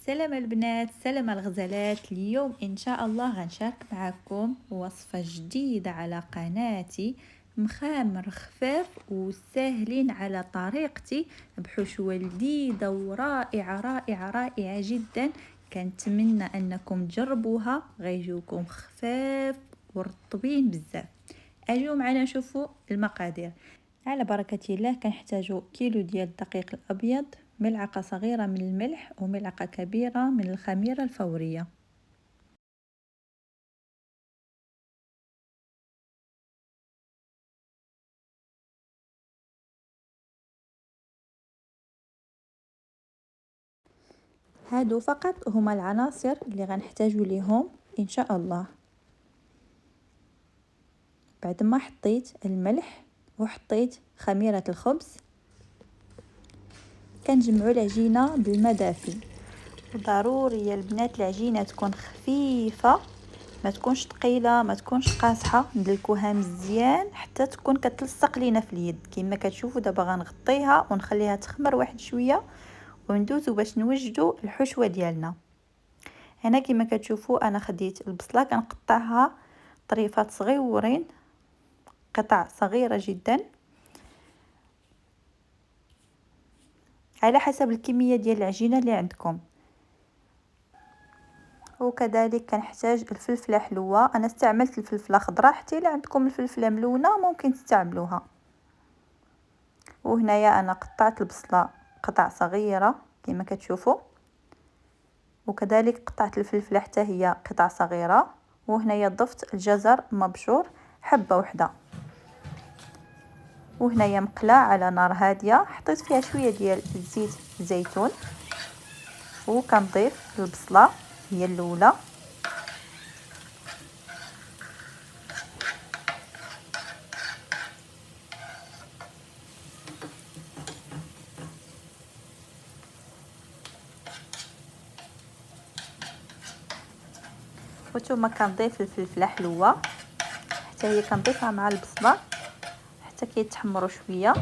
سلام البنات، سلام الغزالات. اليوم ان شاء الله غنشارك معكم وصفة جديدة على قناتي، مخامر خفاف وسهلين على طريقتي، بحشوة لذيذة ورائعة رائعة رائعة جدا. كنتمنى انكم تجربوها، غيجوكم خفاف ورطبين بزاف. اجيو معنا نشوفوا المقادير. على بركة الله كنحتاجو كيلو ديال الدقيق الابيض، ملعقة صغيرة من الملح وملعقة كبيرة من الخميرة الفورية. هادو فقط هما العناصر اللي غنحتاجو ليهم ان شاء الله. بعد ما حطيت الملح وحطيت خميرة الخبز، كنجمعو العجينة بالماء دافي. وضروري يا البنات العجينة تكون خفيفة، ما تكونش ثقيله، ما تكونش قاصحه. ندلكوها مزيان حتى تكون كتلصق لينا في اليد. كما كتشوفوا دابا غنغطيها ونخليها تخمر واحد شويه وندوزو باش نوجدوا الحشوه ديالنا. هنا كما كتشوفوا انا خديت البصله كنقطعها طريفات صغيورين، قطع صغيره جدا على حسب الكميه ديال العجينه اللي عندكم. وكذلك كنحتاج الفلفله حلوه، انا استعملت الفلفله خضراء، حتى الا عندكم الفلفله ملونه ممكن تستعملوها. وهنايا انا قطعت البصله قطع صغيره كما كتشوفوا، وكذلك قطعت الفلفله حتى هي قطع صغيره. وهنايا ضفت الجزر مبشور حبه واحده. وهنايا مقله على نار هاديه حطيت فيها شويه ديال زيت الزيتون، وكنضيف البصله هي الاولى، وثم كنضيف الفلفله حلوه حتى هي كنضيفها مع البصله حتى كيتحمروا شويه.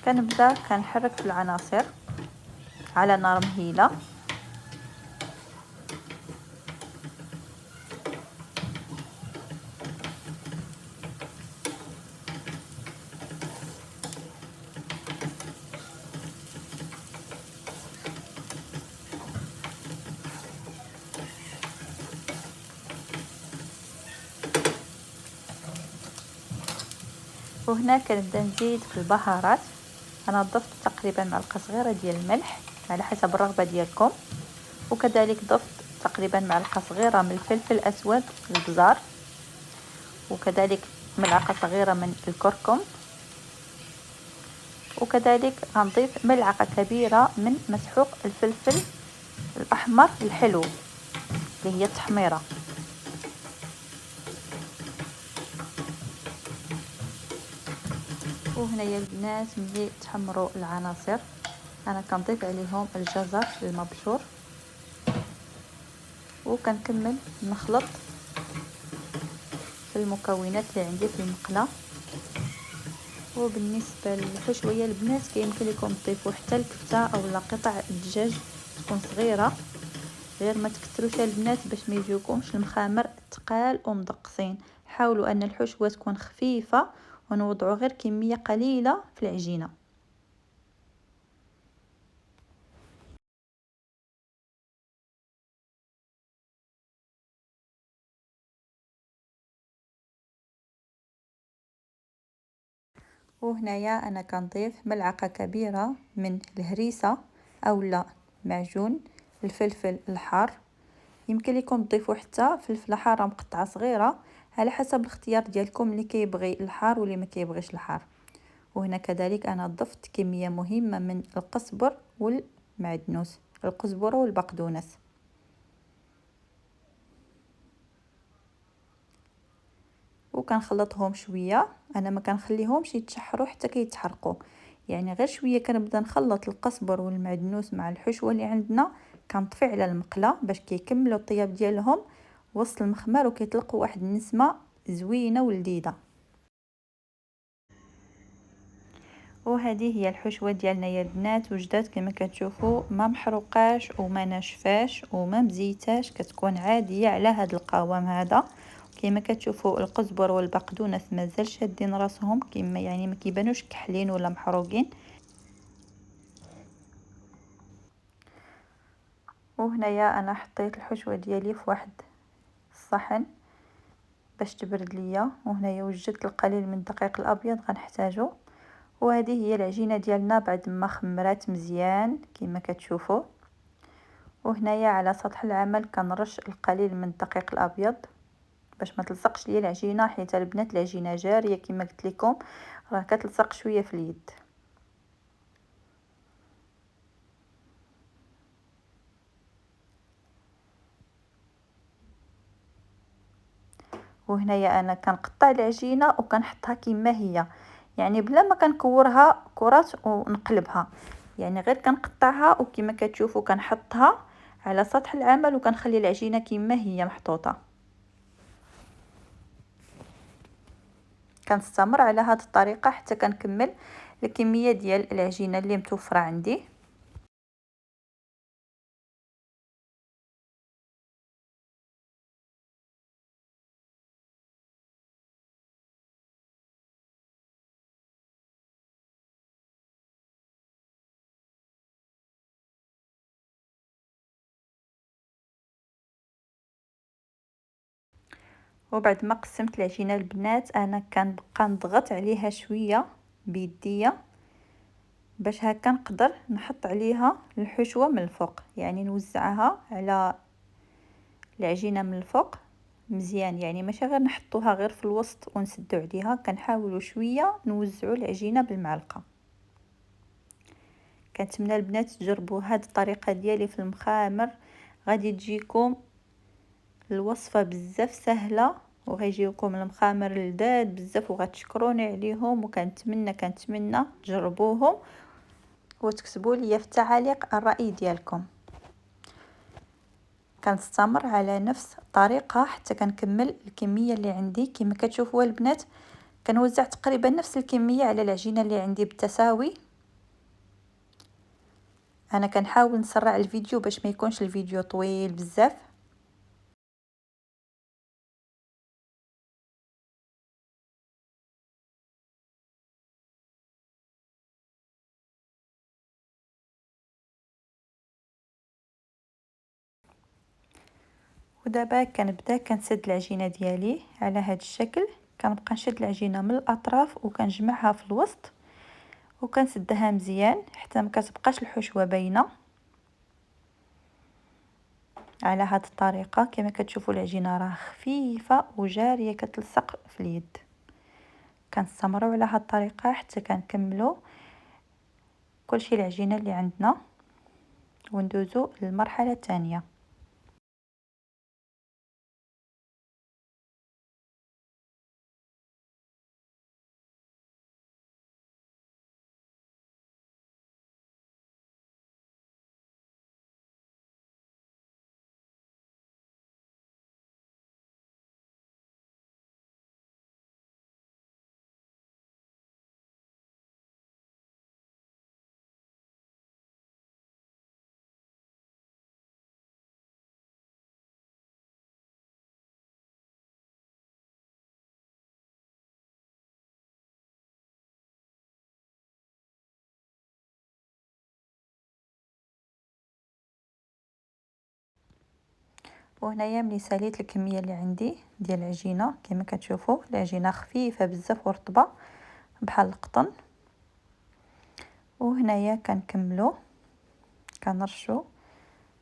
كنبدا كنحرك في العناصر على نار مهيله. وهنا كنبدا نزيد في البهارات. انا ضفت تقريبا معلقه صغيره ديال الملح على حسب الرغبه ديالكم، وكذلك ضفت تقريبا معلقه صغيره من الفلفل الاسود البزار، وكذلك ملعقه صغيره من الكركم، وكذلك غنضيف ملعقه كبيره من مسحوق الفلفل الاحمر الحلو اللي هي التحميره. وهنا يا البنات ملي تحمروا العناصر انا كنضيف عليهم الجزر المبشور، وكنكمل نخلط في المكونات اللي عندي في المقله. وبالنسبه للحشوه يا البنات كيمكن لكم تضيفوا حتى الكفته او قطع الدجاج تكون صغيره، غير ما تكثروش البنات باش ما يجيوكمش المخامر ثقال ومدقصين. حاولوا ان الحشوه تكون خفيفه ونوضعوا غير كميه قليله في العجينه. وهنايا انا كنضيف ملعقه كبيره من الهريسه اولا معجون الفلفل الحار. يمكن لكم تضيفوا حتى فلفله حاره مقطعه صغيره على حسب الاختيار ديالكم، اللي كيبغي الحار واللي ما كيبغيش الحار. وهنا كذلك انا ضفت كميه مهمه من القزبر والمعدنوس، القزبره والبقدونس. وكنخلطهم شويه، انا ما كنخليهمش يتشحروا حتى كيتحرقوا، يعني غير شويه كنبدا نخلط القزبر والمعدنوس مع الحشوه اللي عندنا. كنطفي على المقله باش كيكملوا الطياب ديالهم وسط المخمر وكيطلقوا واحد النسمه زوينه ولذيذه. وهذه هي الحشوه ديالنا يا البنات، وجدات كما كتشوفوا ما محروقاش وما ناشفاش وما مزيتاش، كتكون عاديه على هذا القوام هذا. كما كتشوفوا القزبر والبقدونس مازال شادين راسهم، كما يعني ما كيبانوش كحلين ولا محروقين. وهنايا انا حطيت الحشوه ديالي في واحد الصحن باش تبرد ليا. وهنايا وجدت القليل من الدقيق الابيض غنحتاجو. وهذه هي العجينه ديالنا بعد ما خمرات مزيان كما كتشوفوا. وهنايا على سطح العمل كنرش القليل من الدقيق الابيض باش ما تلصقش ليا العجينه، حيت البنات العجينه جاريه كما قلت لكم راه كتلصق شويه في اليد. وهنايا انا كنقطع العجينه وكنحطها كما هي، يعني بلا ما كنكورها كرات ونقلبها، يعني غير كنقطعها وكما كتشوفوا كنحطها على سطح العمل وكنخلي العجينه كما هي محطوطه. كنستمر على هذه الطريقه حتى كنكمل الكميه ديال العجينه اللي متوفره عندي. وبعد ما قسمت العجينه البنات انا كنبقى نضغط عليها شويه بيديا باش هكا نقدر نحط عليها الحشوه من الفوق، يعني نوزعها على العجينه من الفوق مزيان، يعني ماشي غير نحطوها غير في الوسط ونسدو عليها، كنحاولوا شويه نوزعوا العجينه بالمعلقه. كنتمنى البنات تجربوا هذه الطريقه ديالي في المخامر، غادي تجيكم الوصفه بزاف سهله وغيجيوكم المخامر لذاذ بزاف وغتشكروني عليهم. وكنتمنى تجربوهم وتكتبوا لي في التعاليق الرأي ديالكم. كنستمر على نفس الطريقه حتى كنكمل الكميه اللي عندي. كما كتشوفوا البنات كنوزع تقريبا نفس الكميه على العجينه اللي عندي بالتساوي. انا كنحاول نسرع الفيديو باش ما يكونش الفيديو طويل بزاف. ودابا كنبدا كنسد العجينه ديالي على هذا الشكل، كنبقى نشد العجينه من الاطراف وكنجمعها في الوسط وكنسدها مزيان حتى ما كتبقاش الحشوه باينه. على هذه الطريقه كما كتشوفوا العجينه راه خفيفه وجاريه كتلصق في اليد. كنستمروا على هذه الطريقه حتى كنكملوا كلشي العجينه اللي عندنا وندوزو للمرحله الثانيه. وهنايا ملي ساليت الكميه اللي عندي ديال العجينه كما كتشوفوا العجينه خفيفه بزاف ورطبه بحال القطن. وهنايا كنكملوا كنرشوا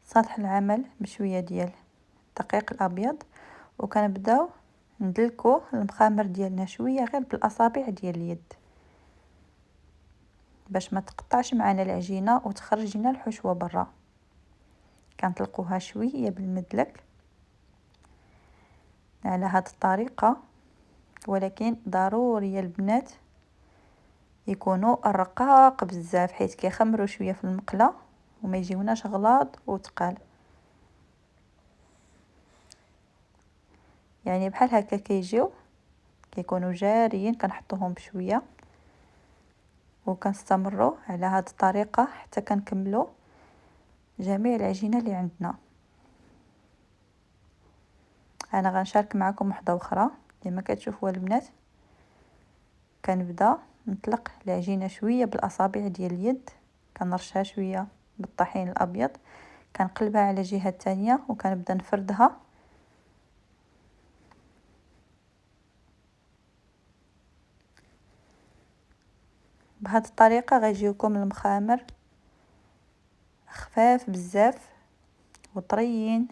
سطح العمل بشويه ديال الدقيق الابيض وكنبداو ندلكو المخامر ديالنا شويه غير بالاصابع ديال اليد باش ما تقطعش معنا العجينه وتخرج لنا الحشوه برا. كنطلقوها شويه بالمدلك على هذه الطريقه، ولكن ضروري يا البنات يكونوا الرقاق بزاف حيت كيخمروا شويه في المقله وما يجيوناش غلاظ وثقال، يعني بحال هكا كيجيو كيكونوا جاريين. كنحطوهم بشويه وكنستمروا على هذه الطريقة حتى كنكملوا جميع العجينة اللي عندنا. انا غنشارك معكم وحده اخرى. كما كتشوفوا البنات كنبدا نطلق العجينه شويه بالاصابع ديال اليد، كنرشها شويه بالطحين الابيض، كنقلبها على الجهه الثانيه وكنبدا نفردها. بهذه الطريقه غيجيوكم المخامر خفاف بزاف وطريين.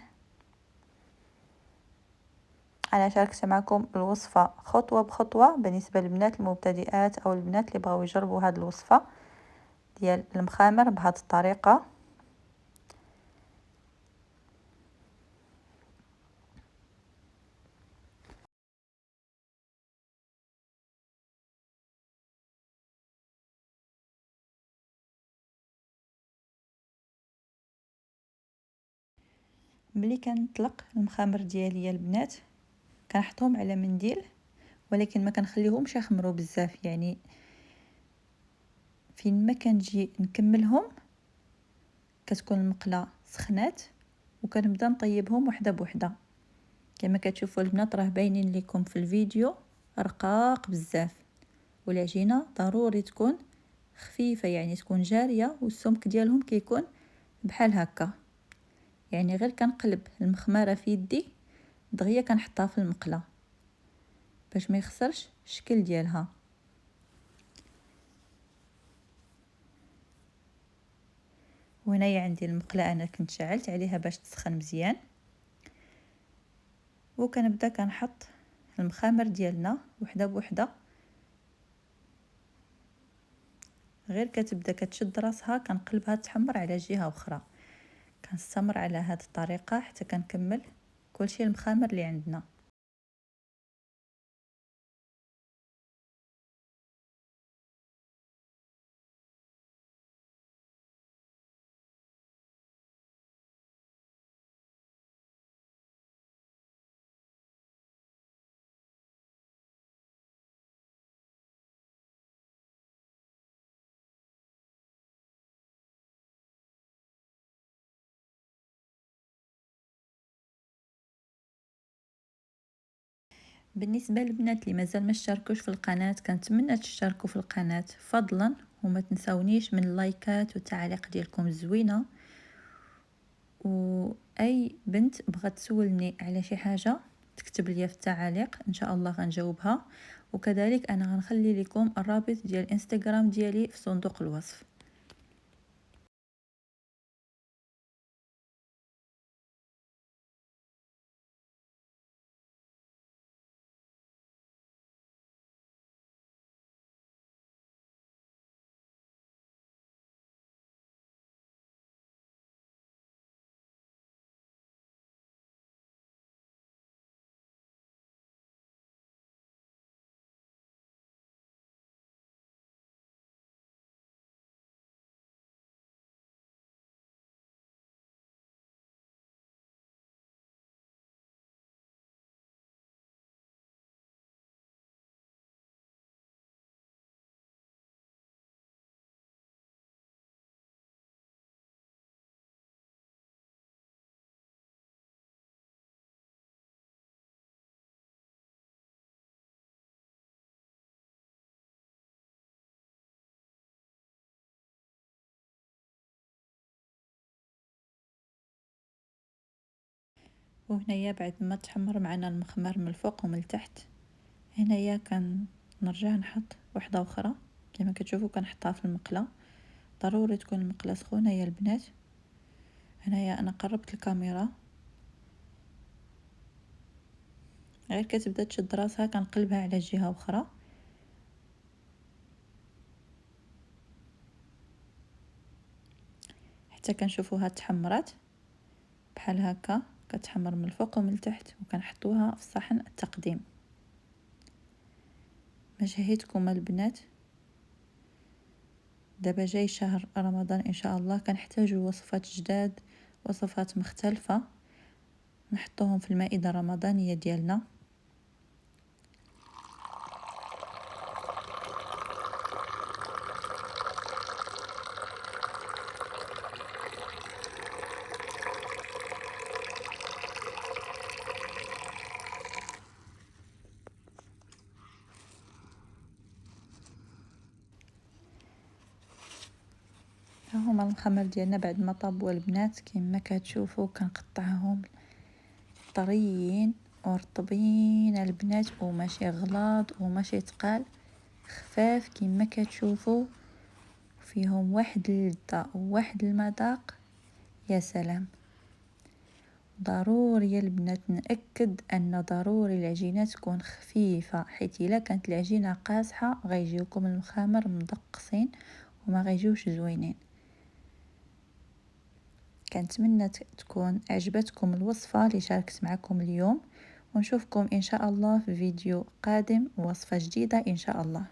انا شاركت معكم الوصفه خطوه بخطوه بالنسبه للبنات المبتدئات او البنات اللي بغاو يجربوا هذه الوصفه ديال المخامر بهذه الطريقه. ملي كنطلق المخامر ديالي البنات كنحطهم على منديل، ولكن ما كنخليهمش يخمروا بزاف، يعني فين ما كنجي نكملهم كتكون المقله سخنات وكنبدا نطيبهم وحده بوحده. كما كتشوفوا البنات راه باينين لكم في الفيديو رقاق بزاف، والعجينه ضروري تكون خفيفه يعني تكون جاريه، والسمك ديالهم كيكون بحال هكا. يعني غير كنقلب المخماره في يدي دغيا كنحطها في المقله باش ما يخسرش الشكل ديالها. وهنايا عندي المقله انا كنت شعلت عليها باش تسخن مزيان، وكنبدا كنحط المخامر ديالنا وحده بوحده. غير كتبدا كتشد راسها كنقلبها تحمر على جهه اخرى. كنستمر على هذه الطريقه حتى كنكمل كلشي المخامر اللي عندنا. بالنسبه للبنات اللي مازال ما اشتركوش في القناه كنتمنى تشتركوا في القناه فضلا، وما تنسونيش من اللايكات والتعليق ديالكم الزوينه. واي بنت بغات تسولني على شي حاجه تكتب لي في التعاليق ان شاء الله غنجاوبها، وكذلك انا غنخلي لكم الرابط ديال الانستغرام ديالي في صندوق الوصف. وهنايا بعد ما تحمر معنا المخمر من الفوق ومن التحت، هنايا كنرجع نحط وحده اخرى. كما كتشوفوا كنحطها في المقله، ضروري تكون المقله سخونه يا البنات. هنايا انا قربت الكاميرا، غير كتبدا تشد راسها كنقلبها على جهه اخرى حتى كنشوفوها تحمرات بحال هكا، كتحمر من الفوق ومن التحت، وكنحطوها في صحن التقديم. مشاهدكم البنات، دابا جاي شهر رمضان ان شاء الله كنحتاجوا وصفات جداد، وصفات مختلفه نحطوهم في المائده الرمضانيه ديالنا. ها هما المخمر ديالنا بعد ما طابوا البنات كما كتشوفوا كنقطعهم طريين ورطبين البنات، وماشي غلاظ وماشي تقال، خفاف كما كتشوفوا، فيهم واحد اللذة وواحد المذاق يا سلام. ضروري البنات نأكد ان ضروري العجينه تكون خفيفه، حيت الا كانت العجينه قاصحه غيجيوكم المخامر مدقصين وما غيجيوش زوينين. كنتمنى تكون عجبتكم الوصفه اللي شاركت معكم اليوم، ونشوفكم ان شاء الله في فيديو قادم ووصفه جديده ان شاء الله.